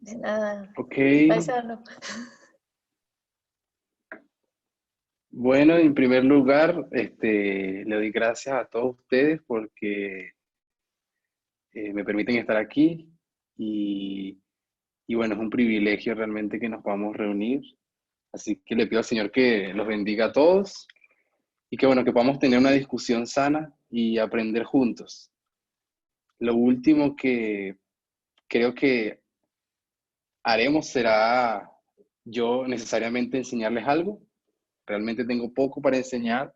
De nada, Ok, paisano. bueno, en primer lugar, le doy gracias a todos ustedes porque me permiten estar aquí y, y bueno, es un privilegio realmente que nos podamos reunir. Así que le pido al Señor que los bendiga a todos y que bueno, que podamos tener una discusión sana y aprender juntos. Lo último que creo que haremos será yo necesariamente enseñarles algo. Realmente tengo poco para enseñar,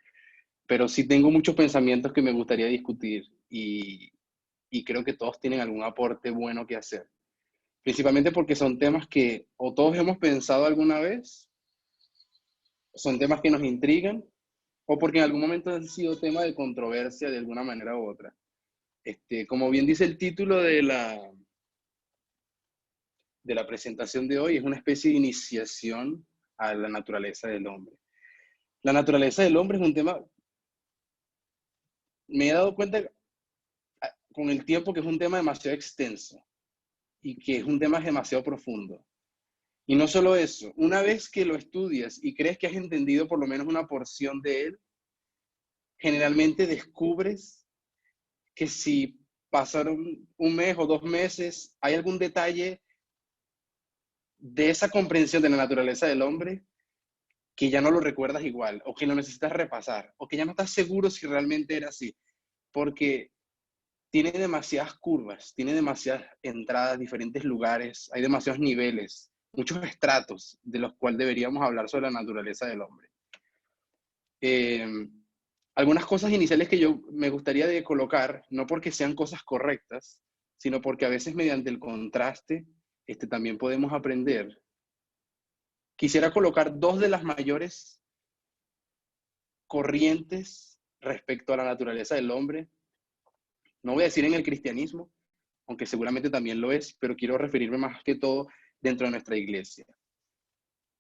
pero sí tengo muchos pensamientos que me gustaría discutir y creo que todos tienen algún aporte bueno que hacer. Principalmente porque son temas que o todos hemos pensado alguna vez, son temas que nos intrigan, o porque en algún momento han sido tema de controversia de alguna manera u otra. Como bien dice el título de la presentación de hoy, es una especie de iniciación a la naturaleza del hombre. La naturaleza del hombre es un tema, me he dado cuenta con el tiempo que es un tema demasiado extenso y que es un tema demasiado profundo. Y no solo eso, una vez que lo estudias y crees que has entendido por lo menos una porción de él, generalmente descubres que si pasaron un mes o 2 meses, hay algún detalle de esa comprensión de la naturaleza del hombre que ya no lo recuerdas igual, o que lo necesitas repasar, o que ya no estás seguro si realmente era así, porque tiene demasiadas curvas, tiene demasiadas entradas, diferentes lugares, hay demasiados niveles, muchos estratos de los cuales deberíamos hablar sobre la naturaleza del hombre. Eh, Algunas cosas iniciales que yo me gustaría de colocar, no porque sean cosas correctas, sino porque a veces mediante el contraste también podemos aprender. Quisiera colocar dos de las mayores corrientes respecto a la naturaleza del hombre. No voy a decir en el cristianismo, aunque seguramente también lo es, pero quiero referirme más que todo dentro de nuestra iglesia.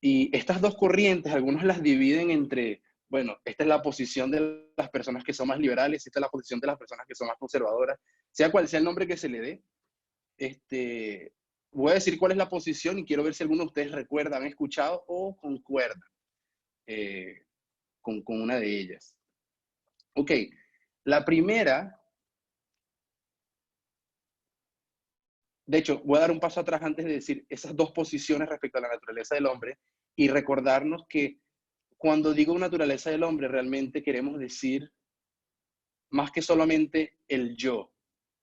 Y estas dos corrientes, algunos las dividen entre, bueno, esta es la posición de las personas que son más liberales, esta es la posición de las personas que son más conservadoras, sea cual sea el nombre que se le dé. Voy a decir cuál es la posición y quiero ver si alguno de ustedes recuerda, han escuchado o concuerdan eh, con una de ellas. Ok, la primera, de hecho, voy a dar un paso atrás antes de decir esas dos posiciones respecto a la naturaleza del hombre y recordarnos que cuando digo naturaleza del hombre, realmente queremos decir más que solamente el yo,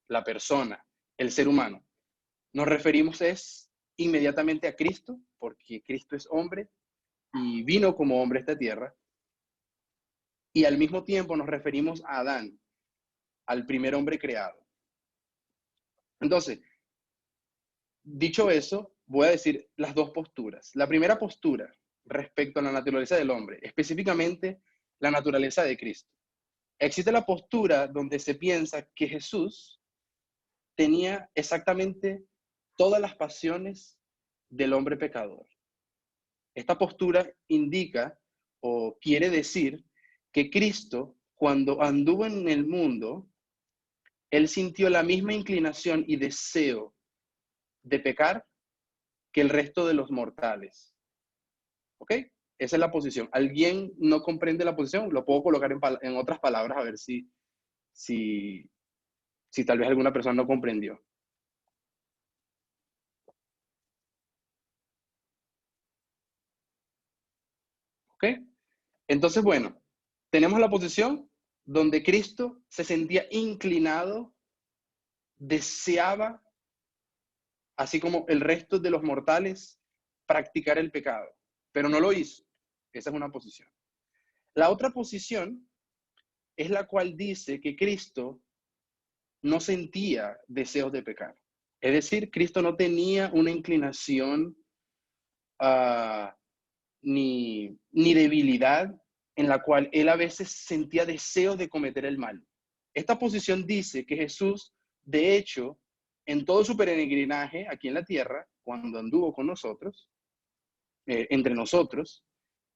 la persona, el ser humano. Nos referimos es inmediatamente a Cristo, porque Cristo es hombre y vino como hombre a esta tierra, y al mismo tiempo nos referimos a Adán, al primer hombre creado. Entonces, dicho eso, voy a decir las dos posturas. La primera postura respecto a la naturaleza del hombre, específicamente la naturaleza de Cristo. Existe la postura donde se piensa que Jesús tenía exactamente todas las pasiones del hombre pecador. Esta postura indica o quiere decir que Cristo, cuando anduvo en el mundo, él sintió la misma inclinación y deseo de pecar que el resto de los mortales. ¿Ok? Esa es la posición. ¿Alguien no comprende la posición? Lo puedo colocar en otras palabras a ver si, si tal vez alguna persona no comprendió. ¿Ok? Entonces, bueno, tenemos la posición donde Cristo se sentía inclinado, deseaba, así como el resto de los mortales, practicar el pecado, pero no lo hizo. Esa es una posición. La otra posición es la cual dice que Cristo no sentía deseos de pecar. Es decir, Cristo no tenía una inclinación uh, ni debilidad en la cual él a veces sentía deseos de cometer el mal. Esta posición dice que Jesús, de hecho, en todo su peregrinaje aquí en la tierra, cuando anduvo con nosotros, entre nosotros,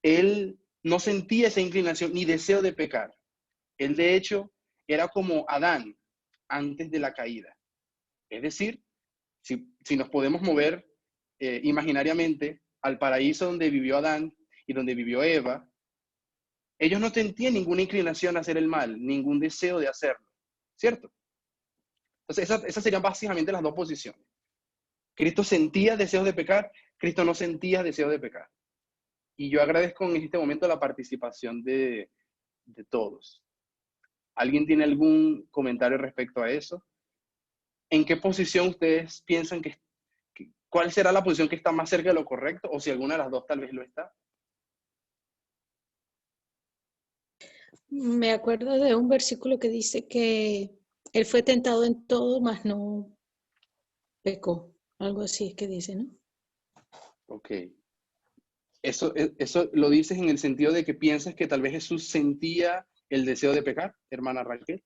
él no sentía esa inclinación ni deseo de pecar. Él, de hecho, era como Adán antes de la caída. Es decir, si nos podemos mover imaginariamente al paraíso donde vivió Adán y donde vivió Eva, ellos no tenían ninguna inclinación a hacer el mal, ningún deseo de hacerlo, ¿cierto? Entonces, esas serían básicamente las dos posiciones. Cristo sentía deseos de pecar, Cristo no sentía deseos de pecar. Y yo agradezco en este momento la participación de todos. ¿Alguien tiene algún comentario respecto a eso? ¿En qué posición ustedes piensan cuál será la posición que está más cerca de lo correcto? O si alguna de las dos tal vez lo está. Me acuerdo de un versículo que dice que él fue tentado en todo, mas no pecó. Algo así es que dice, ¿no? Ok. Eso lo dices en el sentido de que piensas que tal vez Jesús sentía el deseo de pecar, hermana Raquel.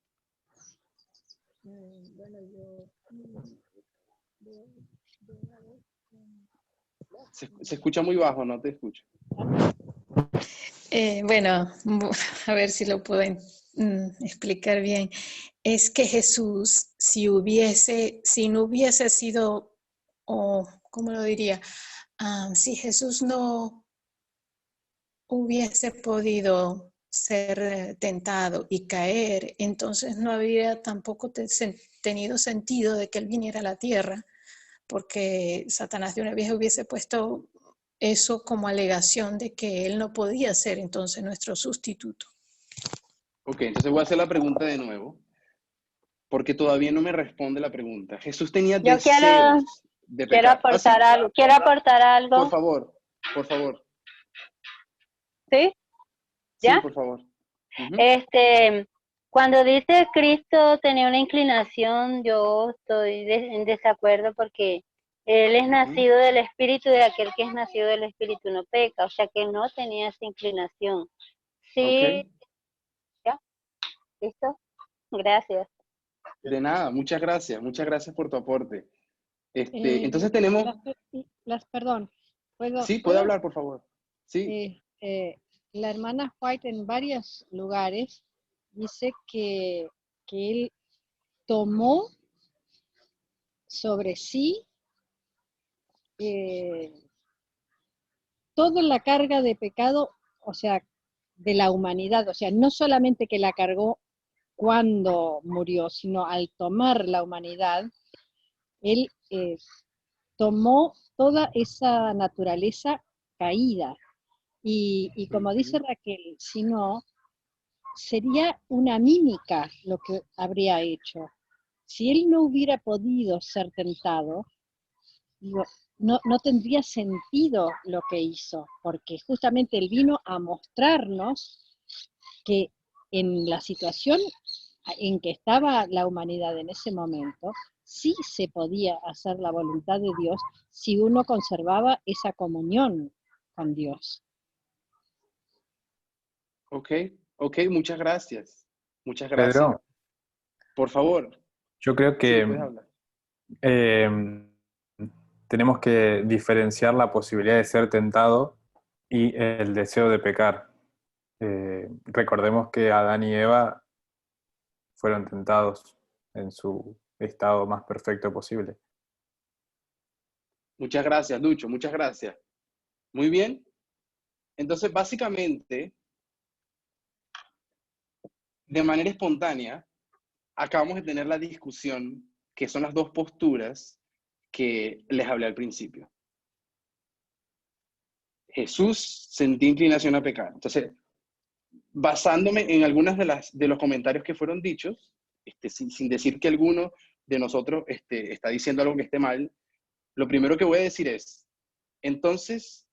Bueno, Se escucha muy bajo, no te escucho. bueno, a ver si lo pueden explicar bien. Es que Jesús, si no hubiese sido, o ¿cómo lo diría? Si Jesús no hubiese podido ser tentado y caer, entonces no habría tampoco tenido sentido de que él viniera a la tierra, porque Satanás de una vez hubiese puesto eso como alegación de que él no podía ser entonces nuestro sustituto. Ok, entonces voy a hacer la pregunta de nuevo, porque todavía no me responde la pregunta. Jesús tenía Yo deseos de quiero pecar. Ah, sí, aportar algo. Quiero aportar por algo. favor, por favor. ¿Sí? Sí, ¿Ya? por favor. Cuando dice Cristo tenía una inclinación, yo estoy en desacuerdo porque él es nacido del Espíritu y aquel que es nacido del Espíritu no peca, o sea que no tenía esa inclinación. Sí, Ok, ¿ya? ¿Listo? Gracias. de nada, muchas gracias por tu aporte. Entonces tenemos, Perdón, sí, puede ¿puedo? hablar, por favor. Sí, La hermana White en varios lugares dice que él tomó sobre sí toda la carga de pecado, o sea, de la humanidad, o sea, no solamente que la cargó cuando murió, sino al tomar la humanidad, él tomó toda esa naturaleza caída. Y como dice Raquel, si no, sería una mímica lo que habría hecho. Si él no hubiera podido ser tentado, no tendría sentido lo que hizo, porque justamente él vino a mostrarnos que en la situación en que estaba la humanidad en ese momento, sí se podía hacer la voluntad de Dios si uno conservaba esa comunión con Dios. ok, muchas gracias. Muchas gracias. Pedro, Por favor, yo creo sí, que puedes hablar. tenemos que diferenciar la posibilidad de ser tentado y el deseo de pecar. Recordemos que Adán y Eva fueron tentados en su estado más perfecto posible. Muchas gracias, Lucho, muchas gracias. Muy bien. Entonces, básicamente, de manera espontánea, acabamos de tener la discusión, que son las dos posturas que les hablé al principio. Jesús sentía inclinación a pecar. Entonces, basándome en algunas de los comentarios que fueron dichos, sin decir que alguno de nosotros está diciendo algo que esté mal, lo primero que voy a decir es, entonces,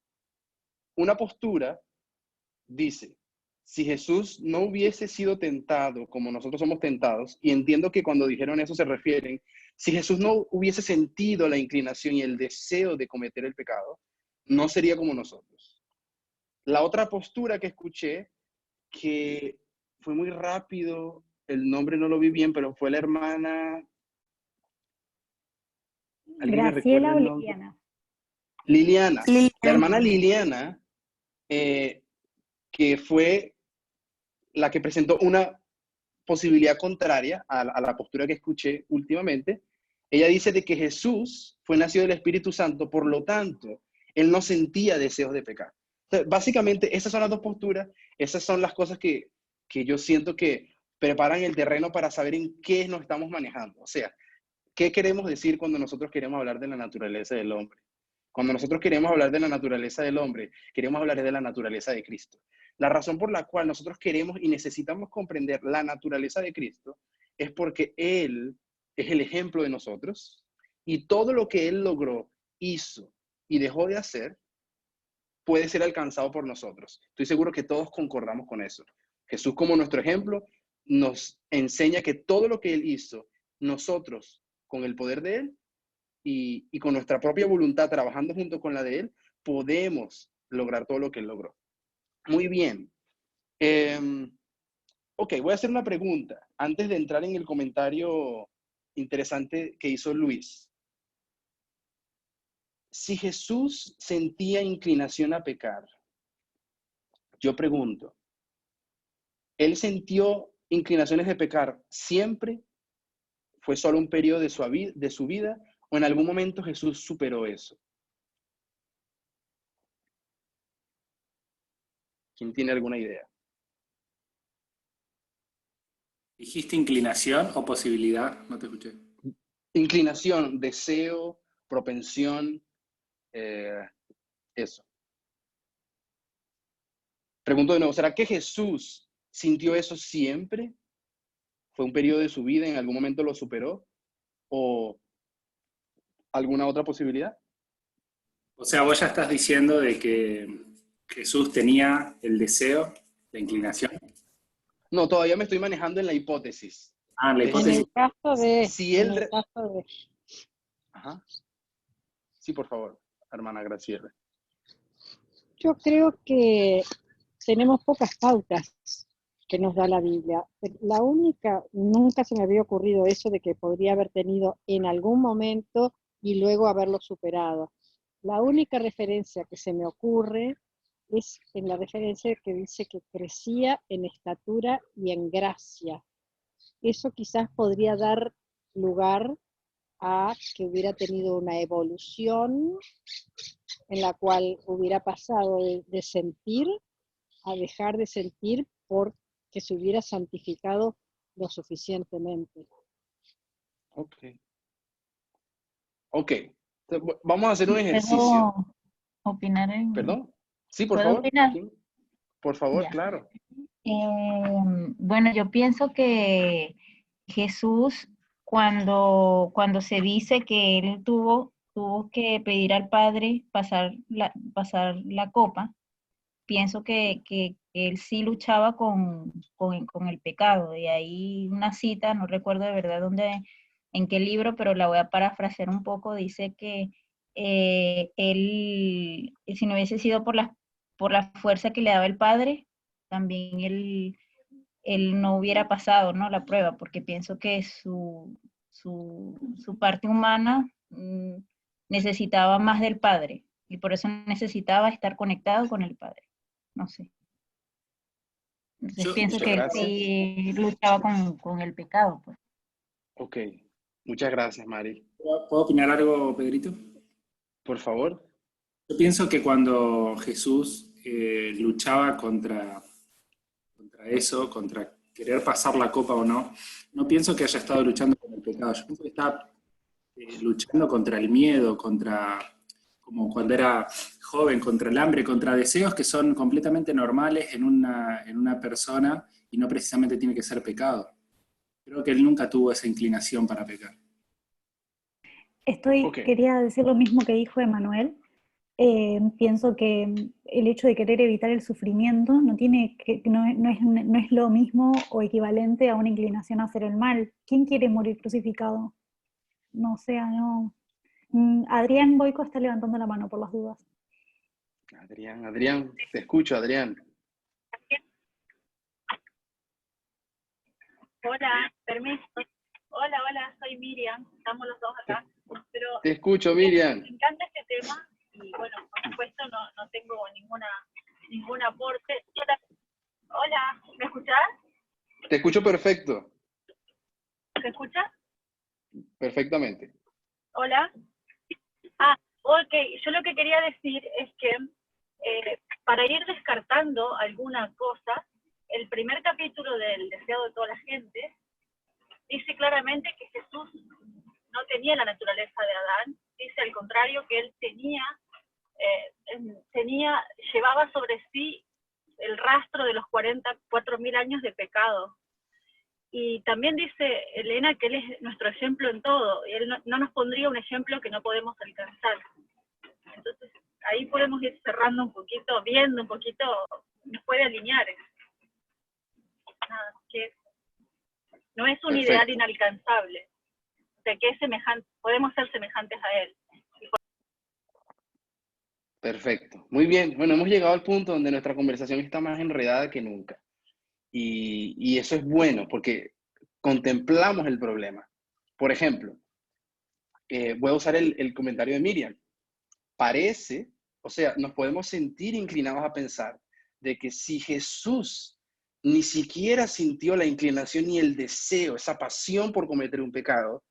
una postura dice, si Jesús no hubiese sido tentado como nosotros somos tentados, y entiendo que cuando dijeron eso se refieren, si Jesús no hubiese sentido la inclinación y el deseo de cometer el pecado, no sería como nosotros. La otra postura que escuché, que fue muy rápido, el nombre no lo vi bien, pero fue la hermana... ¿Alguien me recuerda Graciela o el nombre? Liliana. Liliana. La Liliana. hermana Liliana, que fue la que presentó una posibilidad contraria a la postura que escuché últimamente, Ella dice de que Jesús fue nacido del Espíritu Santo, por lo tanto, él no sentía deseos de pecar. Entonces, básicamente, esas son las dos posturas, esas son las cosas que yo siento que preparan el terreno para saber en qué nos estamos manejando. O sea, ¿qué queremos decir cuando nosotros queremos hablar de la naturaleza del hombre? Cuando nosotros queremos hablar de la naturaleza del hombre, queremos hablar de la naturaleza de Cristo. La razón por la cual nosotros queremos y necesitamos comprender la naturaleza de Cristo es porque Él es el ejemplo de nosotros y todo lo que Él logró, hizo y dejó de hacer puede ser alcanzado por nosotros. Estoy seguro que todos concordamos con eso. Jesús, como nuestro ejemplo, nos enseña que todo lo que Él hizo, nosotros, con el poder de Él y con nuestra propia voluntad, trabajando junto con la de Él, podemos lograr todo lo que Él logró. Muy bien. Ok, voy a hacer una pregunta antes de entrar en el comentario interesante que hizo Luis. Si Jesús sentía inclinación a pecar, yo pregunto, ¿Él sintió inclinaciones de pecar siempre? ¿Fue solo un periodo de su vida? ¿O en algún momento Jesús superó eso? ¿Quién tiene alguna idea? ¿Dijiste inclinación o posibilidad? No te escuché. Inclinación, deseo, propensión, eso. Pregunto de nuevo, ¿será que Jesús sintió eso siempre? ¿Fue un periodo de su vida, en algún momento lo superó? ¿O alguna otra posibilidad? O sea, vos ya estás diciendo de que Jesús tenía el deseo, la inclinación. No, todavía me estoy manejando en la hipótesis. Ah, la De En hipótesis. el caso de, si en él... el caso de, Ajá. Sí, por favor, hermana Graciela. yo creo que tenemos pocas pautas que nos da la Biblia. La única, nunca se me había ocurrido eso de que podría haber tenido en algún momento y luego haberlo superado. La única referencia que se me ocurre es en la referencia que dice que crecía en estatura y en gracia. Eso quizás podría dar lugar a que hubiera tenido una evolución en la cual hubiera pasado de sentir a dejar de sentir porque se hubiera santificado lo suficientemente. Ok. Ok. Entonces, vamos a hacer un ejercicio. ¿Puedo opinar ¿Perdón? Sí, por ¿Puedo favor. opinar? ¿Quién? Por favor, Ya. claro. Bueno, yo pienso que Jesús, cuando se dice que él tuvo que pedir al Padre pasar la copa, pienso que él sí luchaba con el pecado. Y ahí una cita, no recuerdo de verdad en qué libro, pero la voy a parafrasear un poco, dice que él, si no hubiese sido por la fuerza que le daba el Padre, también él no hubiera pasado, ¿no?, la prueba, porque pienso que su parte humana necesitaba más del Padre, y por eso necesitaba estar conectado con el Padre. No sé. Entonces pienso Muchas que él gracias. sí luchaba con el pecado, pues. Ok. Muchas gracias, Mari. ¿Puedo opinar algo, Pedrito? Por favor. Yo pienso que cuando Jesús luchaba contra eso, contra querer pasar la copa o no, no pienso que haya estado luchando con el pecado. Yo pienso que estaba luchando contra el miedo, como cuando era joven, contra el hambre, contra deseos que son completamente normales en una persona y no precisamente tiene que ser pecado. Creo que él nunca tuvo esa inclinación para pecar. Quería decir lo mismo que dijo Emanuel. Pienso que el hecho de querer evitar el sufrimiento no es lo mismo o equivalente a una inclinación a hacer el mal. ¿Quién quiere morir crucificado? No, o sea, no. Adrián Boico está levantando la mano por las dudas. Adrián, te escucho, Adrián. Hola, permiso. Hola, soy Miriam. Estamos los dos acá. Pero Te escucho, Miriam. me encanta este tema y bueno, por supuesto no tengo ningún aporte. Hola, ¿me escuchás? Te escucho perfecto. ¿Se escucha? Perfectamente. Hola. Ok, yo lo que quería decir es que para ir descartando alguna cosa, el primer capítulo del Deseado de toda la gente dice claramente que Jesús no tenía la naturaleza de Adán, dice al contrario que él llevaba sobre sí el rastro de los 44.000 años de pecado. Y también dice Elena que él es nuestro ejemplo en todo, y él no nos pondría un ejemplo que no podemos alcanzar. Entonces, ahí podemos ir cerrando un poquito, viendo un poquito, nos puede alinear. Nada, que no es un ideal inalcanzable, o sea, que es semejante, podemos ser semejantes a él. Perfecto. Muy bien. Bueno, hemos llegado al punto donde nuestra conversación está más enredada que nunca. Y eso es bueno porque contemplamos el problema. Por ejemplo, voy a usar el comentario de Miriam. Parece, o sea, nos podemos sentir inclinados a pensar de que si Jesús ni siquiera sintió la inclinación ni el deseo, esa pasión por cometer un pecado,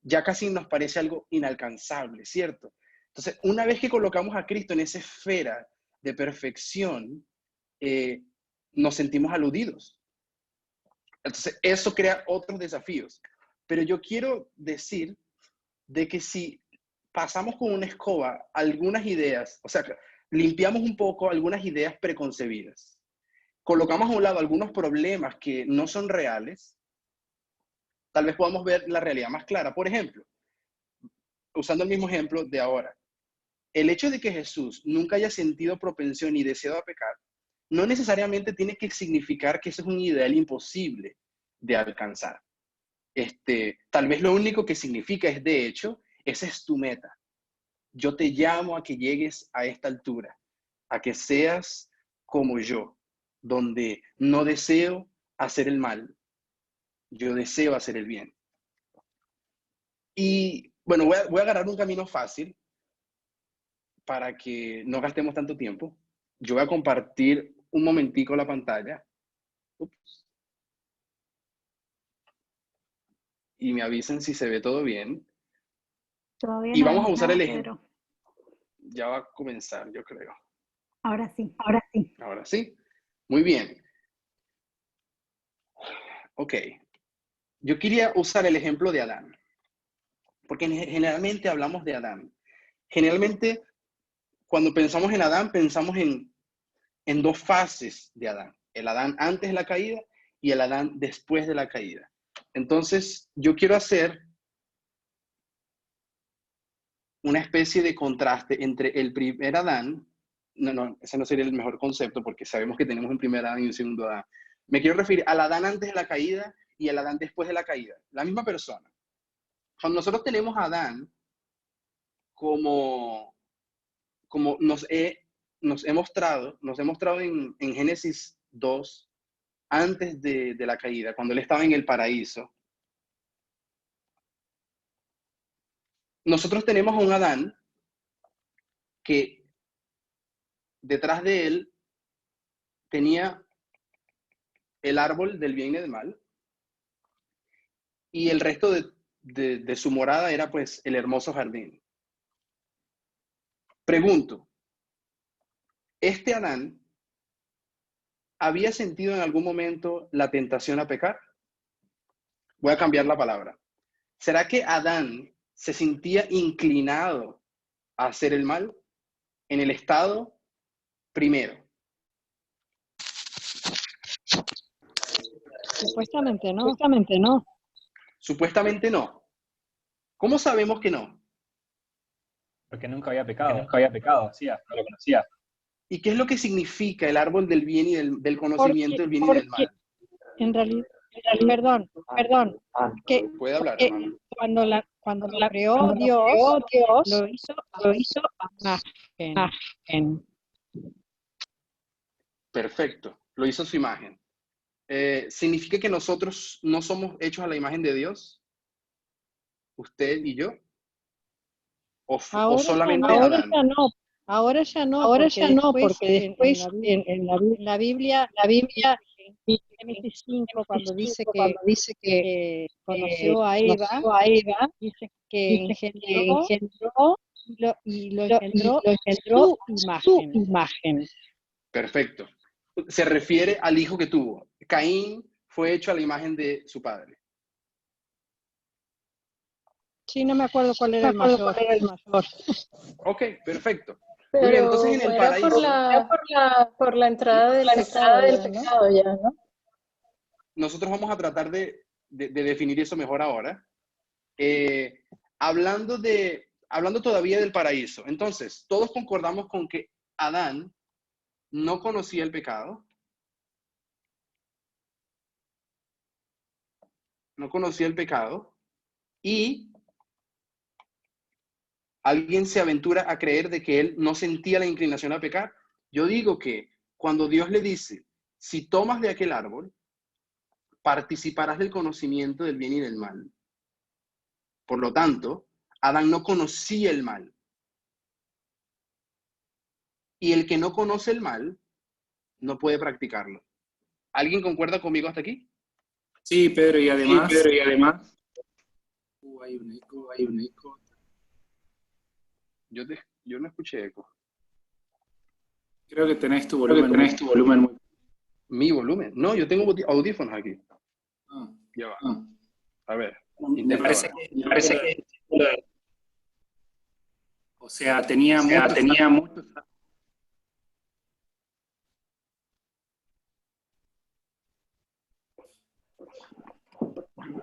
ya casi nos parece algo inalcanzable, ¿cierto? Entonces, una vez que colocamos a Cristo en esa esfera de perfección, nos sentimos aludidos. Entonces, eso crea otros desafíos. Pero yo quiero decir de que si pasamos con una escoba algunas ideas, o sea, limpiamos un poco algunas ideas preconcebidas, colocamos a un lado algunos problemas que no son reales, tal vez podamos ver la realidad más clara. Por ejemplo, usando el mismo ejemplo de ahora, el hecho de que Jesús nunca haya sentido propensión ni deseo a pecar, no necesariamente tiene que significar que eso es un ideal imposible de alcanzar. Tal vez lo único que significa es, de hecho, esa es tu meta. Yo te llamo a que llegues a esta altura, a que seas como yo, donde no deseo hacer el mal, yo deseo hacer el bien. Y bueno, voy a agarrar un camino fácil para que no gastemos tanto tiempo. Yo voy a compartir un momentico la pantalla. Ups. Y me avisen si se ve todo bien. Todavía Y no vamos a vemos usar nada, el ejemplo. Pedro. Ya va a comenzar, yo creo. Ahora sí, ahora sí. Ahora sí. Muy bien. Ok. Yo quería usar el ejemplo de Adán. Porque generalmente hablamos de Adán. Generalmente, cuando pensamos en Adán, pensamos en dos fases de Adán. El Adán antes de la caída y el Adán después de la caída. Entonces, yo quiero hacer una especie de contraste entre el primer Adán, ese no sería el mejor concepto porque sabemos que tenemos un primer Adán y un segundo Adán. Me quiero referir al Adán antes de la caída y al Adán después de la caída. La misma persona. Cuando nosotros tenemos a Adán como nos he mostrado en Génesis 2, antes de la caída, cuando él estaba en el paraíso, nosotros tenemos a un Adán que detrás de él tenía el árbol del bien y del mal, y el resto de su morada era pues el hermoso jardín. Pregunto, ¿este Adán había sentido en algún momento la tentación a pecar? Voy a cambiar la palabra. ¿Será que Adán se sentía inclinado a hacer el mal en el estado primero? Supuestamente no. Supuestamente no. ¿Cómo sabemos que no? Porque nunca había pecado, sí, no lo conocía. ¿Y qué es lo que significa el árbol del bien y del conocimiento del bien y del mal? En realidad, perdón, que Puede hablar, hermano. cuando lo creó Dios, lo hizo a imagen. Perfecto, lo hizo su imagen. ¿Significa que nosotros no somos hechos a la imagen de Dios? ¿Usted y yo? ¿O solamente Adán? Ahora ya no, porque después en la Biblia y Génesis 5, cuando dice que conoció a Eva, dice que engendró y lo engendró su imagen. Perfecto. Se refiere al hijo que tuvo. Caín fue hecho a la imagen de su padre. Sí, no me acuerdo cuál era el mayor. Ok, perfecto. Pero Muy bien, entonces en el era paraíso, por la entrada del pecado ya, ¿no? nosotros vamos a tratar de definir eso mejor ahora. Hablando todavía del paraíso. Entonces, todos concordamos con que Adán no conocía el pecado. No conocía el pecado. Y alguien se aventura a creer de que él no sentía la inclinación a pecar. Yo digo que cuando Dios le dice, si tomas de aquel árbol, participarás del conocimiento del bien y del mal. Por lo tanto, Adán no conocía el mal. Y el que no conoce el mal, no puede practicarlo. ¿Alguien concuerda conmigo hasta aquí? Sí, Pedro, y además, hay un eco. Yo no escuché eco. Creo que tenés tu volumen muy... ¿Mi volumen? No, yo tengo audífonos aquí. Ah, Ya va. ah. A ver. Me parece ahora. que... O sea, tenía muchos...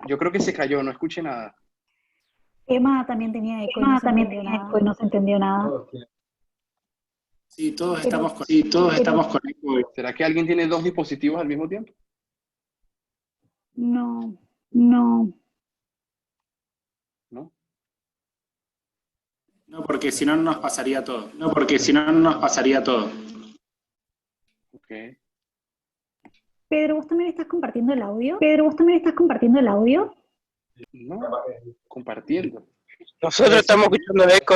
Yo creo que se cayó, no escuché nada. Emma también tenía eco y no se entendió nada. Sí, todos Pero- estamos con eco. ¿Será que alguien tiene dos dispositivos al mismo tiempo? No. ¿No? No, porque si no nos pasaría todo. Ok. Pedro, ¿vos también estás compartiendo el audio? No, compartiendo. Nosotros estamos escuchando el eco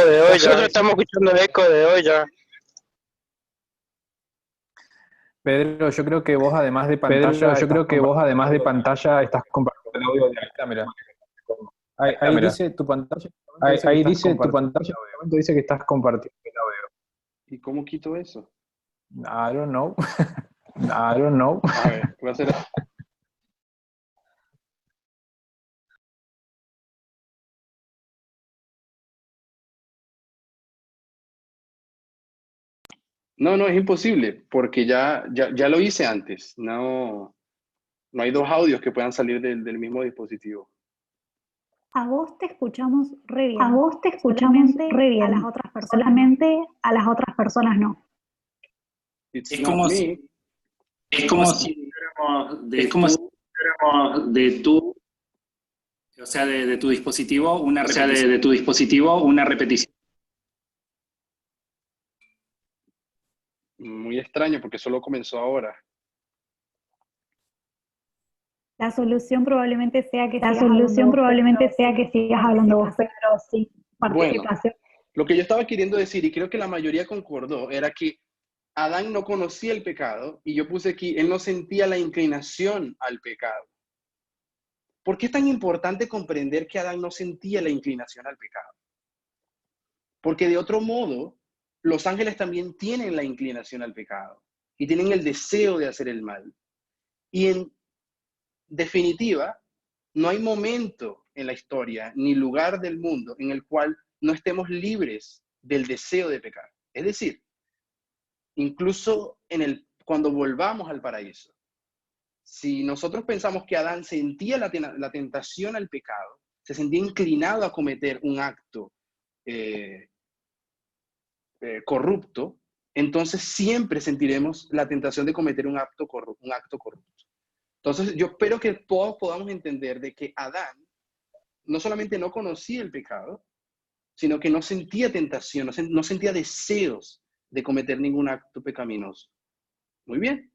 de olla. Pedro, yo creo que vos además de pantalla estás compartiendo el audio de la cámara. Ahí dice tu pantalla. Ahí dice tu pantalla. Obviamente dice que estás compartiendo el audio. ¿Y cómo quito eso? I don't know. A ver, voy a hacer... No, es imposible, porque ya lo hice antes. No hay dos audios que puedan salir del mismo dispositivo. A vos te escuchamos re bien. Solamente a las otras personas no. It's Es not como me. si fuéramos de tu... O sea, de tu dispositivo, una repetición. Muy extraño, porque solo comenzó ahora. La solución probablemente sea que sigas hablando vos, pero sin participación. Lo que yo estaba queriendo decir, y creo que la mayoría concordó, era que Adán no conocía el pecado, y yo puse aquí, él no sentía la inclinación al pecado. ¿Por qué es tan importante comprender que Adán no sentía la inclinación al pecado? Porque de otro modo, los ángeles también tienen la inclinación al pecado, y tienen el deseo de hacer el mal. Y en definitiva, no hay momento en la historia ni lugar del mundo en el cual no estemos libres del deseo de pecar. Es decir, incluso cuando volvamos al paraíso, si nosotros pensamos que Adán sentía la tentación al pecado, se sentía inclinado a cometer un acto corrupto, entonces siempre sentiremos la tentación de cometer un acto corrupto. Entonces, yo espero que todos podamos entender de que Adán no solamente no conocía el pecado, sino que no sentía tentación, no sentía deseos de cometer ningún acto pecaminoso. Muy bien.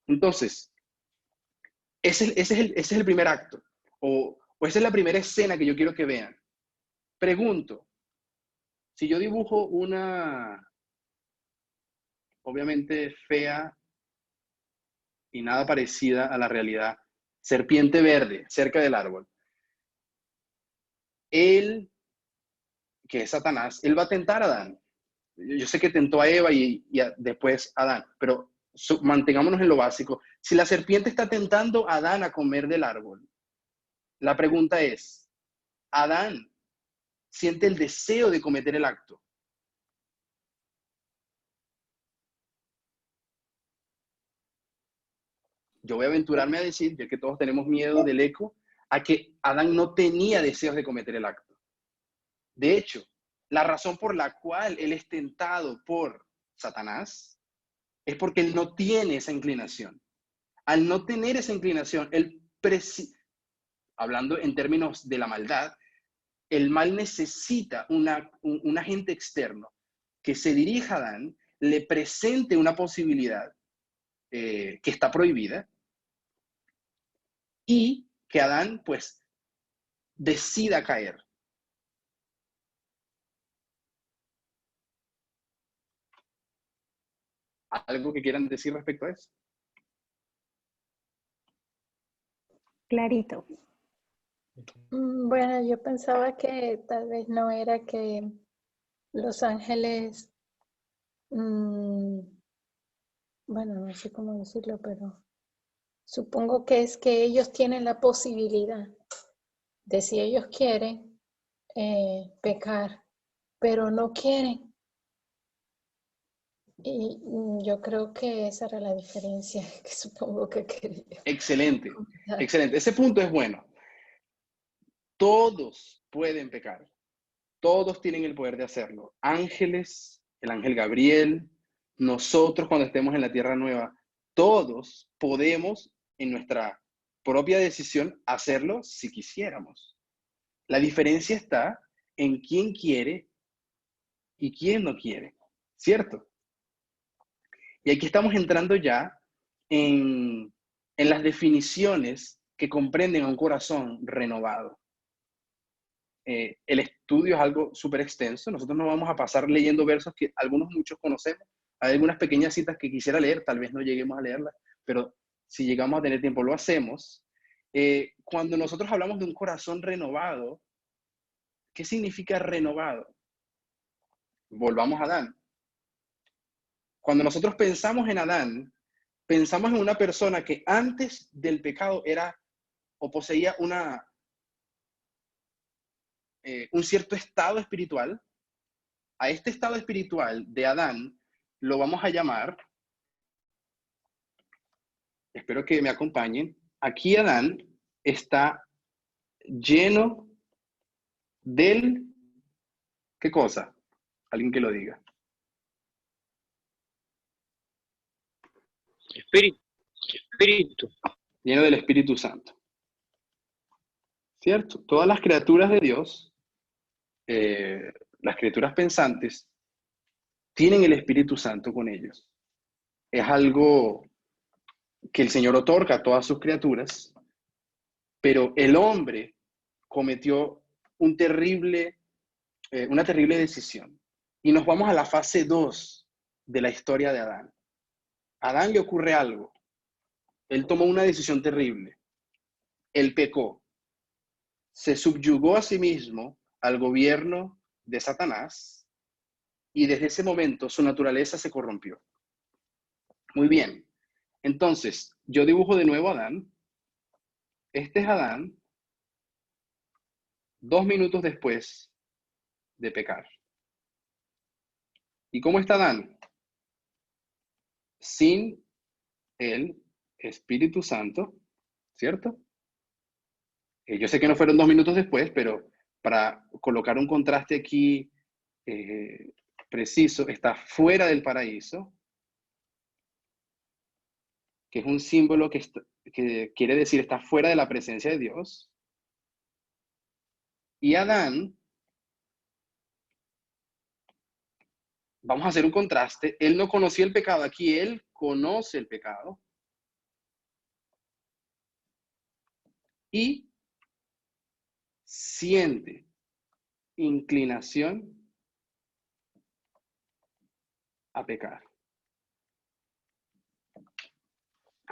Entonces, ese es el primer acto, o esa es la primera escena que yo quiero que vean. Pregunto, si yo dibujo una, obviamente, fea y nada parecida a la realidad. Serpiente verde, cerca del árbol. Él, que es Satanás, él va a tentar a Adán. Yo sé que tentó a Eva y después a Adán, pero mantengámonos en lo básico. Si la serpiente está tentando a Adán a comer del árbol, la pregunta es, ¿Adán siente el deseo de cometer el acto? Yo voy a aventurarme a decir, ya que todos tenemos miedo del eco, a que Adán no tenía deseos de cometer el acto. De hecho, la razón por la cual él es tentado por Satanás es porque él no tiene esa inclinación. Al no tener esa inclinación, hablando en términos de la maldad, el mal necesita un agente externo que se dirija a Adán, le presente una posibilidad que está prohibida y que Adán, pues, decida caer. ¿Algo que quieran decir respecto a eso? Clarito. Bueno, yo pensaba que tal vez no era que los ángeles, bueno, no sé cómo decirlo, pero supongo que es que ellos tienen la posibilidad de, si ellos quieren, pecar, pero no quieren. Y yo creo que esa era la diferencia que supongo que quería. Excelente, excelente. Ese punto es bueno. Todos pueden pecar. Todos tienen el poder de hacerlo. Ángeles, el ángel Gabriel, nosotros cuando estemos en la tierra nueva, todos podemos en nuestra propia decisión hacerlo si quisiéramos. La diferencia está en quién quiere y quién no quiere, ¿cierto? Y aquí estamos entrando ya en las definiciones que comprenden a un corazón renovado. El estudio es algo súper extenso. Nosotros no vamos a pasar leyendo versos que muchos conocemos. Hay algunas pequeñas citas que quisiera leer, tal vez no lleguemos a leerlas, pero si llegamos a tener tiempo lo hacemos. Cuando nosotros hablamos de un corazón renovado, ¿qué significa renovado? Volvamos a Adán. Cuando nosotros pensamos en Adán, pensamos en una persona que antes del pecado era o poseía un cierto estado espiritual. A este estado espiritual de Adán lo vamos a llamar, espero que me acompañen, aquí Adán está lleno del, ¿qué cosa? Alguien que lo diga. Espíritu. Lleno del Espíritu Santo. ¿Cierto? Todas las criaturas de Dios, las criaturas pensantes, tienen el Espíritu Santo con ellos. Es algo que el Señor otorga a todas sus criaturas, pero el hombre cometió una terrible decisión. Y nos vamos a la fase 2 de la historia de Adán. A Adán le ocurre algo. Él tomó una decisión terrible. Él pecó. Se subyugó a sí mismo al gobierno de Satanás y desde ese momento su naturaleza se corrompió. Muy bien. Entonces, yo dibujo de nuevo a Adán. Este es Adán 2 minutos después de pecar. ¿Y cómo está Adán? Sin el Espíritu Santo, ¿cierto? Yo sé que no fueron 2 minutos después, pero para colocar un contraste aquí preciso, está fuera del paraíso, que es un símbolo que quiere decir está fuera de la presencia de Dios. Y Adán, vamos a hacer un contraste, él no conocía el pecado, aquí él conoce el pecado. Y siente inclinación a pecar.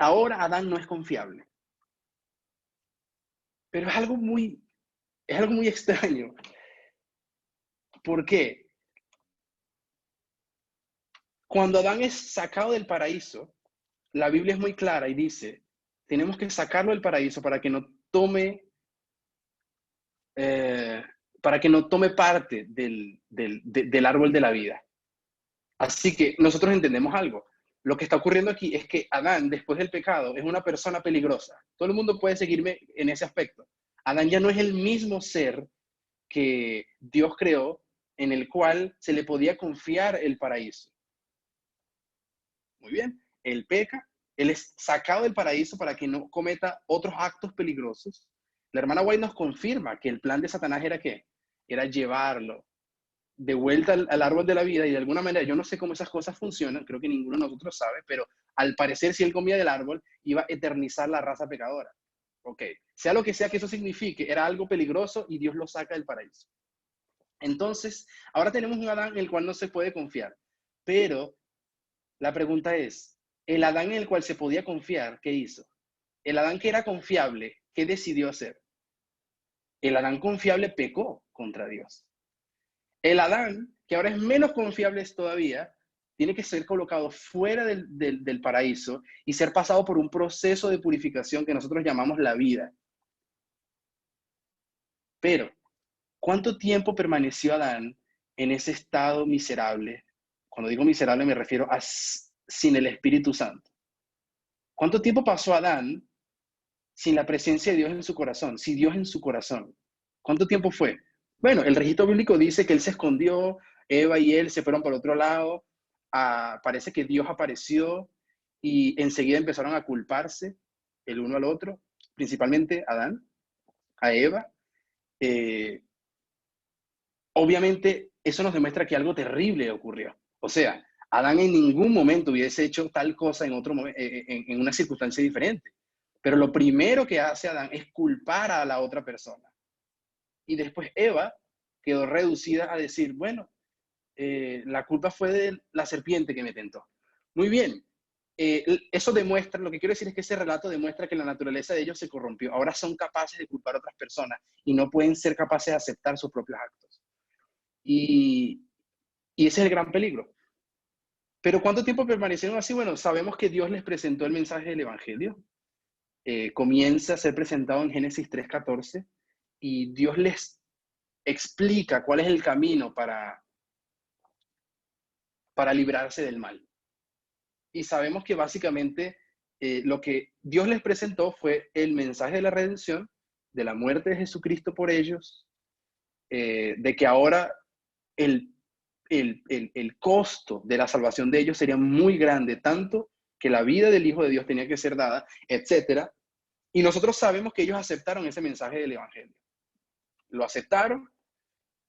Ahora Adán no es confiable. Pero es algo muy extraño. ¿Por qué? Cuando Adán es sacado del paraíso, la Biblia es muy clara y dice, tenemos que sacarlo del paraíso para que no tome parte del árbol de la vida. Así que nosotros entendemos algo. Lo que está ocurriendo aquí es que Adán, después del pecado, es una persona peligrosa. Todo el mundo puede seguirme en ese aspecto. Adán ya no es el mismo ser que Dios creó, en el cual se le podía confiar el paraíso. Muy bien, él peca, él es sacado del paraíso para que no cometa otros actos peligrosos. La hermana White nos confirma que el plan de Satanás era ¿qué? Era llevarlo de vuelta al árbol de la vida, y de alguna manera, yo no sé cómo esas cosas funcionan, creo que ninguno de nosotros sabe, pero al parecer si él comía del árbol, iba a eternizar la raza pecadora. Ok, sea lo que sea que eso signifique, era algo peligroso y Dios lo saca del paraíso. Entonces, ahora tenemos un Adán en el cual no se puede confiar, pero la pregunta es, el Adán en el cual se podía confiar, ¿qué hizo? El Adán que era confiable, ¿qué decidió hacer? El Adán confiable pecó contra Dios. El Adán, que ahora es menos confiable todavía, tiene que ser colocado fuera del paraíso y ser pasado por un proceso de purificación que nosotros llamamos la vida. Pero, ¿cuánto tiempo permaneció Adán en ese estado miserable? Cuando digo miserable me refiero a sin el Espíritu Santo. ¿Cuánto tiempo pasó Adán sin la presencia de Dios en su corazón? Si Dios en su corazón. ¿Cuánto tiempo fue? Bueno, el registro bíblico dice que él se escondió, Eva y él se fueron para otro lado, parece que Dios apareció y enseguida empezaron a culparse el uno al otro, principalmente Adán, a Eva. Obviamente, eso nos demuestra que algo terrible ocurrió. O sea, Adán en ningún momento hubiese hecho tal cosa en una circunstancia diferente. Pero lo primero que hace Adán es culpar a la otra persona. Y después Eva quedó reducida a decir, bueno, la culpa fue de la serpiente que me tentó. Muy bien. Eso demuestra, lo que quiero decir es que ese relato demuestra que la naturaleza de ellos se corrompió. Ahora son capaces de culpar a otras personas y no pueden ser capaces de aceptar sus propios actos. Y ese es el gran peligro. Pero ¿cuánto tiempo permanecieron así? Bueno, sabemos que Dios les presentó el mensaje del Evangelio. Comienza a ser presentado en Génesis 3:14 y Dios les explica cuál es el camino para librarse del mal. Y sabemos que básicamente lo que Dios les presentó fue el mensaje de la redención, de la muerte de Jesucristo por ellos, de que ahora el costo de la salvación de ellos sería muy grande, tanto que la vida del Hijo de Dios tenía que ser dada, etc. Y nosotros sabemos que ellos aceptaron ese mensaje del Evangelio. Lo aceptaron,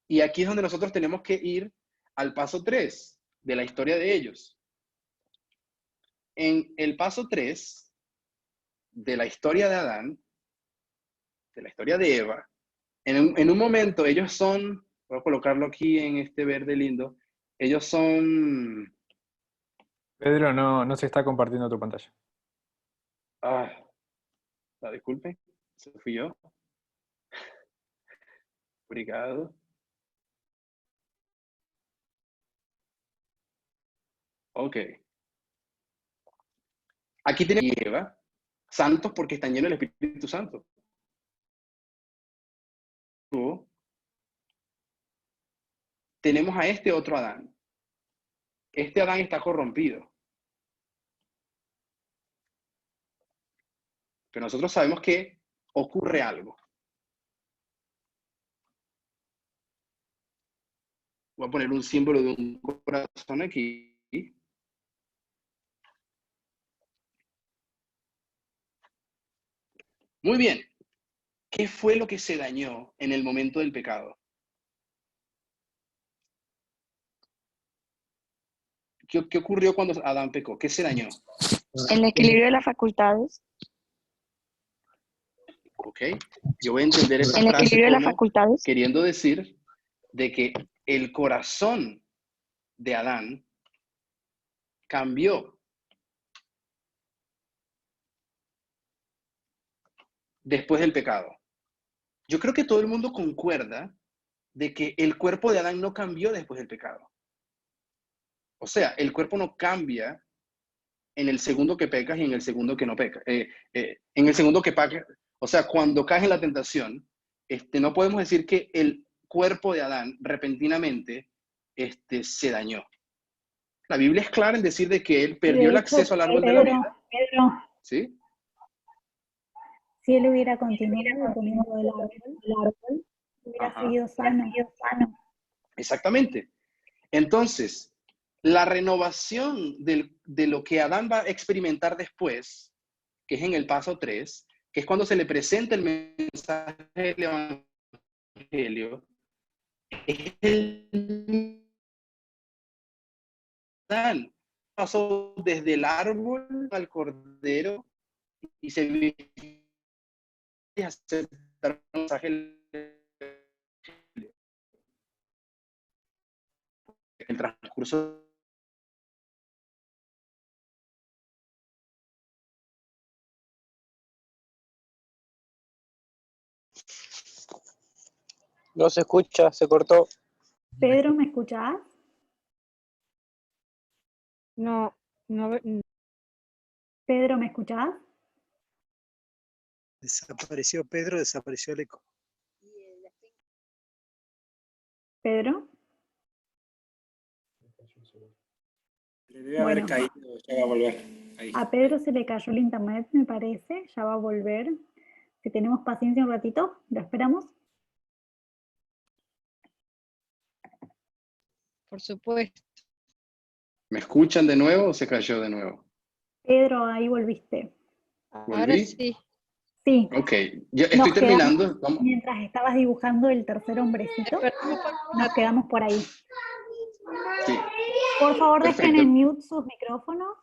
y aquí es donde nosotros tenemos que ir al paso 3 de la historia de ellos. En el paso 3 de la historia de Adán, de la historia de Eva, en un momento ellos son, voy a colocarlo aquí en este verde lindo, ellos son... Pedro, no se está compartiendo tu pantalla. Disculpe, eso fui yo. Obrigado. Ok. Aquí tenemos a Eva, santos porque están llenos del Espíritu Santo. Tenemos a este otro Adán. Este Adán está corrompido. Pero nosotros sabemos que ocurre algo. Voy a poner un símbolo de un corazón aquí. Muy bien. ¿Qué fue lo que se dañó en el momento del pecado? ¿Qué ocurrió cuando Adán pecó? ¿Qué se dañó? El equilibrio de las facultades. Ok. Yo voy a entender esa El frase equilibrio de las como facultades. queriendo decir de que el corazón de Adán cambió. después del pecado. Yo creo que todo el mundo concuerda de que el cuerpo de Adán no cambió después del pecado. O sea, el cuerpo no cambia en el segundo que pecas y en el segundo que no pecas. En el segundo que pecas, o sea, cuando caes en la tentación, no podemos decir que el cuerpo de Adán repentinamente se dañó. La Biblia es clara en decir de que él perdió el acceso al árbol de la vida. ¿Sí? Si él hubiera continuado comiendo del árbol, hubiera seguido sano. Exactamente. Entonces, la renovación de lo que Adán va a experimentar después, que es en el paso 3, que es cuando se le presenta el mensaje del Evangelio, es el Adán pasó desde el árbol al cordero y se viene a aceptar el mensaje el transcurso No se escucha, se cortó. Pedro, ¿me escuchás? No, no, Pedro, ¿me escuchás? Desapareció Pedro, desapareció el eco. Pedro. Le debe haber Bueno, caído, ya va a volver. Ahí. A Pedro se le cayó el internet, me parece, ya va a volver. Si tenemos paciencia un ratito, ¿lo esperamos? por supuesto. ¿Me escuchan de nuevo o se cayó de nuevo? Pedro, ahí volviste. Ahora ¿Volví? sí. Sí. Ok, ya estoy terminando. Vamos. Mientras estabas dibujando el tercer hombrecito, nos quedamos por ahí. Sí. Por favor, Perfecto. dejen en mute sus micrófonos.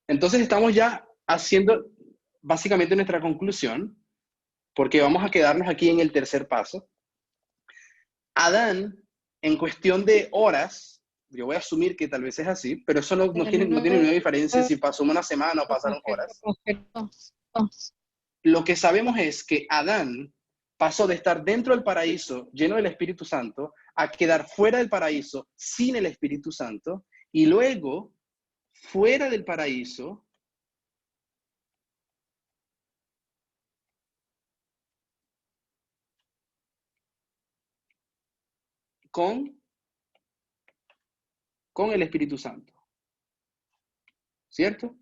Entonces estamos ya haciendo básicamente nuestra conclusión, porque vamos a quedarnos aquí en el tercer paso. Adán, en cuestión de horas, yo voy a asumir que tal vez es así, pero eso no tiene ninguna diferencia si pasó una semana o pasaron horas. Lo que sabemos es que Adán pasó de estar dentro del paraíso lleno del Espíritu Santo a quedar fuera del paraíso sin el Espíritu Santo, y luego fuera del paraíso con el Espíritu Santo. ¿Cierto?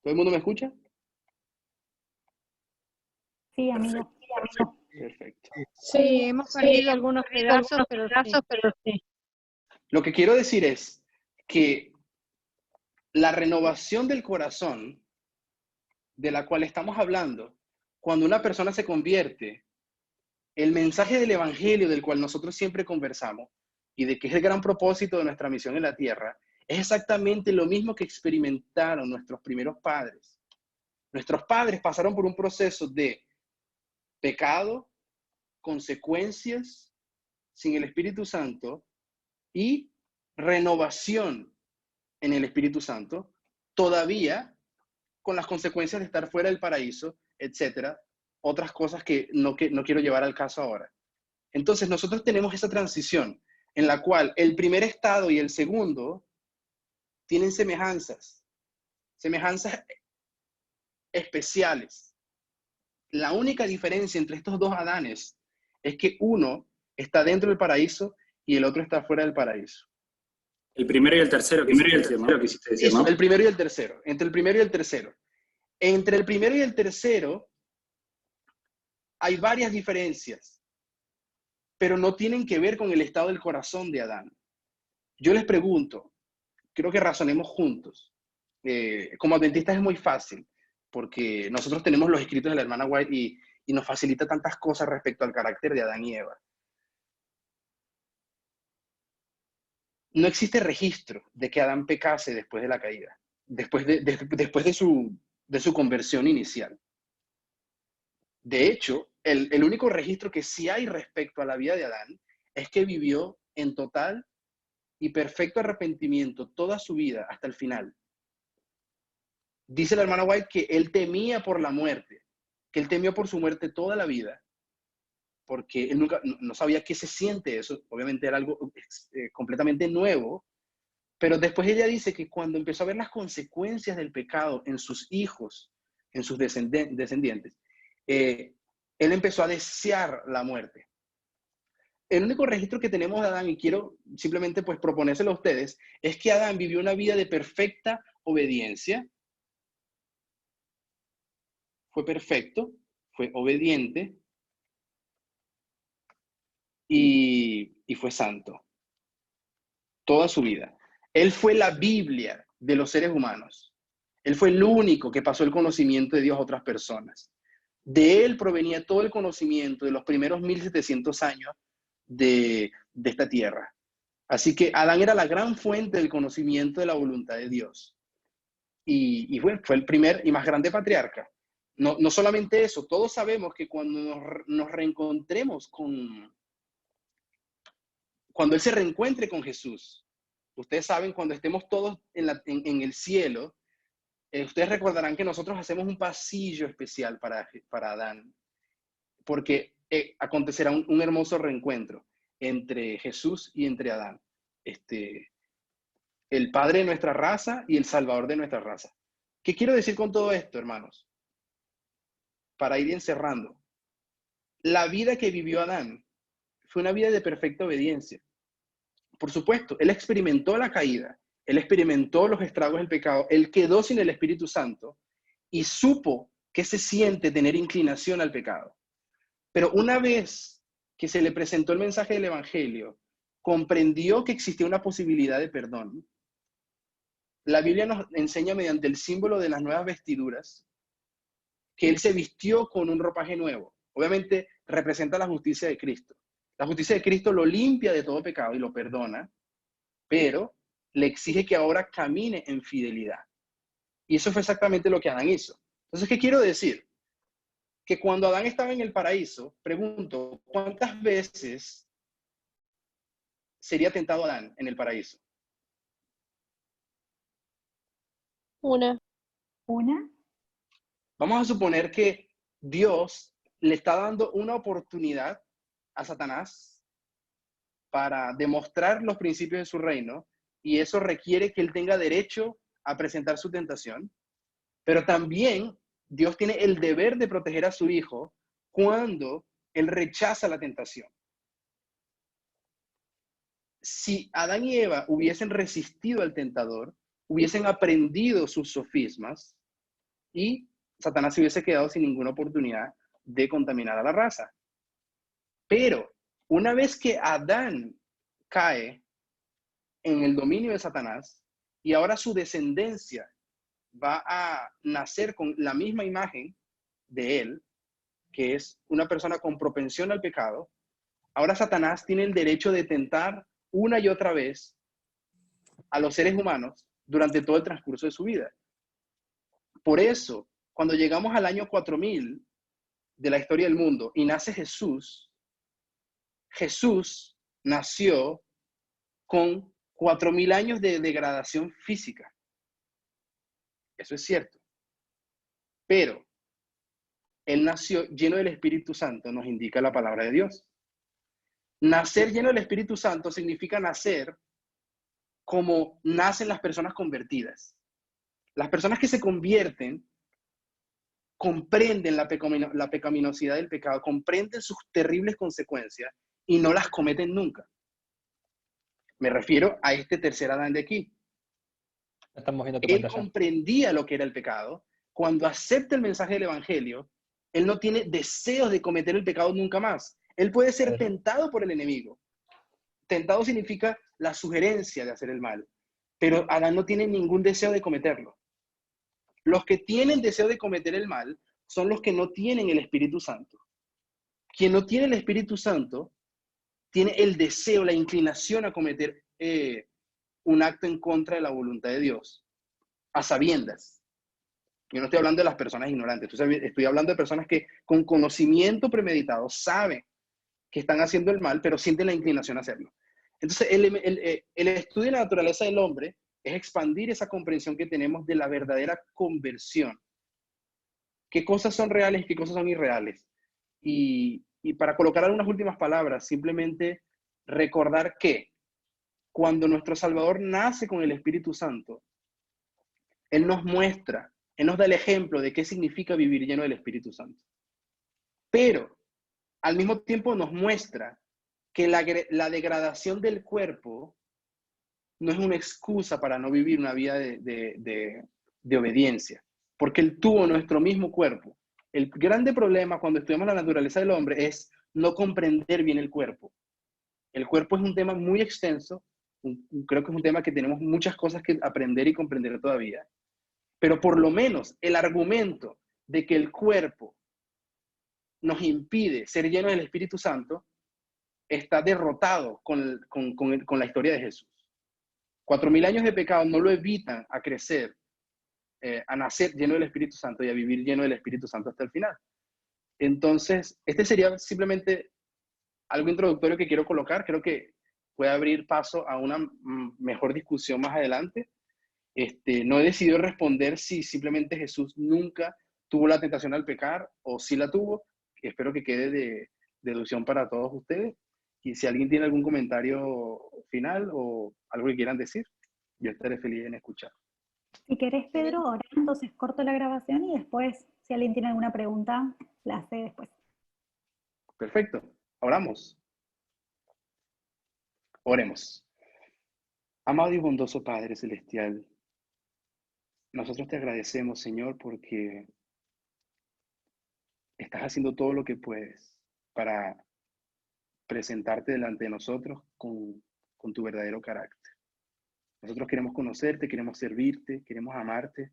¿Todo el mundo me escucha? Sí, amigo. Perfecto. Sí, hemos perdido algunos pedazos, pero sí. Lo que quiero decir es que la renovación del corazón de la cual estamos hablando, cuando una persona se convierte, el mensaje del Evangelio del cual nosotros siempre conversamos y de que es el gran propósito de nuestra misión en la tierra, es exactamente lo mismo que experimentaron nuestros primeros padres. Nuestros padres pasaron por un proceso de pecado, consecuencias sin el Espíritu Santo y renovación en el Espíritu Santo, todavía con las consecuencias de estar fuera del paraíso, etcétera, otras cosas que no quiero llevar al caso ahora. Entonces nosotros tenemos esa transición en la cual el primer estado y el segundo tienen semejanzas especiales. La única diferencia entre estos dos Adanes es que uno está dentro del paraíso y el otro está fuera del paraíso. El primero y el tercero, quisiste decir, ¿no? El primero y el tercero. Entre el primero y el tercero. Entre el primero y el tercero hay varias diferencias, pero no tienen que ver con el estado del corazón de Adán. Yo les pregunto, creo que razonemos juntos. Como adventistas es muy fácil, porque nosotros tenemos los escritos de la hermana White y nos facilita tantas cosas respecto al carácter de Adán y Eva. No existe registro de que Adán pecase después de la caída, después de su conversión inicial. De hecho, el único registro que sí hay respecto a la vida de Adán es que vivió en total y perfecto arrepentimiento toda su vida hasta el final. Dice la hermana White que él temía por la muerte, que él temió por su muerte toda la vida, porque él nunca, no sabía qué se siente eso. Obviamente era algo completamente nuevo, pero después ella dice que cuando empezó a ver las consecuencias del pecado en sus hijos, en sus descendientes, él empezó a desear la muerte. El único registro que tenemos de Adán, y quiero simplemente pues proponérselo a ustedes, es que Adán vivió una vida de perfecta obediencia. Fue perfecto, fue obediente y fue santo. Toda su vida. Él fue la Biblia de los seres humanos. Él fue el único que pasó el conocimiento de Dios a otras personas. De él provenía todo el conocimiento de los primeros 1700 años de esta tierra. Así que Adán era la gran fuente del conocimiento de la voluntad de Dios. Y fue el primer y más grande patriarca. No solamente eso, todos sabemos que cuando nos reencontremos cuando Él se reencuentre con Jesús, ustedes saben, cuando estemos todos en el cielo, ustedes recordarán que nosotros hacemos un pasillo especial para Adán, porque acontecerá un hermoso reencuentro entre Jesús y entre Adán, el padre de nuestra raza y el salvador de nuestra raza. ¿Qué quiero decir con todo esto, hermanos? Para ir encerrando. La vida que vivió Adán fue una vida de perfecta obediencia. Por supuesto, él experimentó la caída, él experimentó los estragos del pecado, él quedó sin el Espíritu Santo y supo que se siente tener inclinación al pecado. Pero una vez que se le presentó el mensaje del Evangelio, comprendió que existía una posibilidad de perdón. La Biblia nos enseña mediante el símbolo de las nuevas vestiduras que él se vistió con un ropaje nuevo. Obviamente representa la justicia de Cristo. La justicia de Cristo lo limpia de todo pecado y lo perdona, pero le exige que ahora camine en fidelidad. Y eso fue exactamente lo que Adán hizo. Entonces, ¿qué quiero decir? Que cuando Adán estaba en el paraíso, pregunto, ¿cuántas veces sería tentado Adán en el paraíso? Una. ¿Una? Vamos a suponer que Dios le está dando una oportunidad a Satanás para demostrar los principios de su reino, y eso requiere que él tenga derecho a presentar su tentación, pero también Dios tiene el deber de proteger a su hijo cuando él rechaza la tentación. Si Adán y Eva hubiesen resistido al tentador, hubiesen aprendido sus sofismas y Satanás se hubiese quedado sin ninguna oportunidad de contaminar a la raza. Pero una vez que Adán cae en el dominio de Satanás y ahora su descendencia va a nacer con la misma imagen de él, que es una persona con propensión al pecado, ahora Satanás tiene el derecho de tentar una y otra vez a los seres humanos durante todo el transcurso de su vida. Por eso, cuando llegamos al año 4000 de la historia del mundo y nace Jesús, Jesús nació con 4000 años de degradación física. Eso es cierto. Pero él nació lleno del Espíritu Santo, nos indica la palabra de Dios. Nacer lleno del Espíritu Santo significa nacer como nacen las personas convertidas. Las personas que se convierten comprenden la pecaminosidad del pecado, comprenden sus terribles consecuencias y no las cometen nunca. Me refiero a este tercer Adán de aquí. Estamos viendo tu Él pantalla. comprendía lo que era el pecado. Cuando acepta el mensaje del Evangelio, él no tiene deseos de cometer el pecado nunca más. Él puede ser tentado por el enemigo. Tentado significa la sugerencia de hacer el mal. Pero Adán no tiene ningún deseo de cometerlo. Los que tienen deseo de cometer el mal son los que no tienen el Espíritu Santo. Quien no tiene el Espíritu Santo tiene el deseo, la inclinación a cometer un acto en contra de la voluntad de Dios, a sabiendas. Yo no estoy hablando de las personas ignorantes, estoy hablando de personas que con conocimiento premeditado saben que están haciendo el mal, pero sienten la inclinación a hacerlo. Entonces, el estudio de la naturaleza del hombre es expandir esa comprensión que tenemos de la verdadera conversión. ¿Qué cosas son reales y qué cosas son irreales? Y para colocar algunas últimas palabras, simplemente recordar que cuando nuestro Salvador nace con el Espíritu Santo, Él nos muestra, Él nos da el ejemplo de qué significa vivir lleno del Espíritu Santo. Pero al mismo tiempo nos muestra que la degradación del cuerpo no es una excusa para no vivir una vida de obediencia, porque Él tuvo nuestro mismo cuerpo. El grande problema cuando estudiamos la naturaleza del hombre es no comprender bien el cuerpo. El cuerpo es un tema muy extenso, creo que es un tema que tenemos muchas cosas que aprender y comprender todavía, pero por lo menos el argumento de que el cuerpo nos impide ser llenos del Espíritu Santo está derrotado con la historia de Jesús. 4.000 años de pecado no lo evitan a crecer, a nacer lleno del Espíritu Santo y a vivir lleno del Espíritu Santo hasta el final. Entonces, este sería simplemente algo introductorio que quiero colocar. Creo que puede abrir paso a una mejor discusión más adelante. No he decidido responder si simplemente Jesús nunca tuvo la tentación al pecar o si la tuvo. Espero que quede de deducción para todos ustedes. Y si alguien tiene algún comentario final o algo que quieran decir, yo estaré feliz en escuchar. Si querés, Pedro, ahora entonces corto la grabación y después, si alguien tiene alguna pregunta, la hace después. Perfecto. Oramos. Oremos. Amado y bondoso Padre Celestial, nosotros te agradecemos, Señor, porque estás haciendo todo lo que puedes para presentarte delante de nosotros con tu verdadero carácter. Nosotros queremos conocerte, queremos servirte, queremos amarte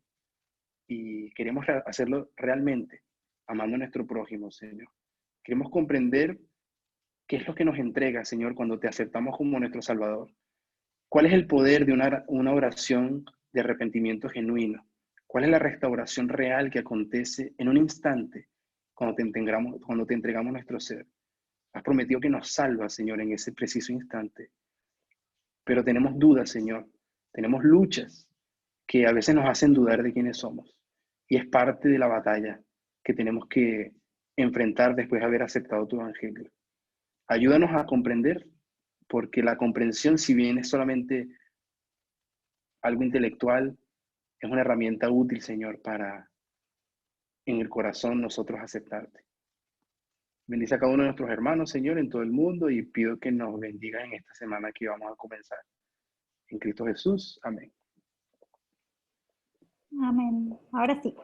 y queremos hacerlo realmente, amando a nuestro prójimo, Señor. Queremos comprender qué es lo que nos entrega, Señor, cuando te aceptamos como nuestro Salvador. ¿Cuál es el poder de una oración de arrepentimiento genuino? ¿Cuál es la restauración real que acontece en un instante cuando te entregamos nuestro ser? Has prometido que nos salvas, Señor, en ese preciso instante. Pero tenemos dudas, Señor. Tenemos luchas que a veces nos hacen dudar de quiénes somos. Y es parte de la batalla que tenemos que enfrentar después de haber aceptado tu evangelio. Ayúdanos a comprender, porque la comprensión, si bien es solamente algo intelectual, es una herramienta útil, Señor, para en el corazón nosotros aceptarte. Bendice a cada uno de nuestros hermanos, Señor, en todo el mundo, y pido que nos bendiga en esta semana que vamos a comenzar. En Cristo Jesús. Amén. Amén. Ahora sí.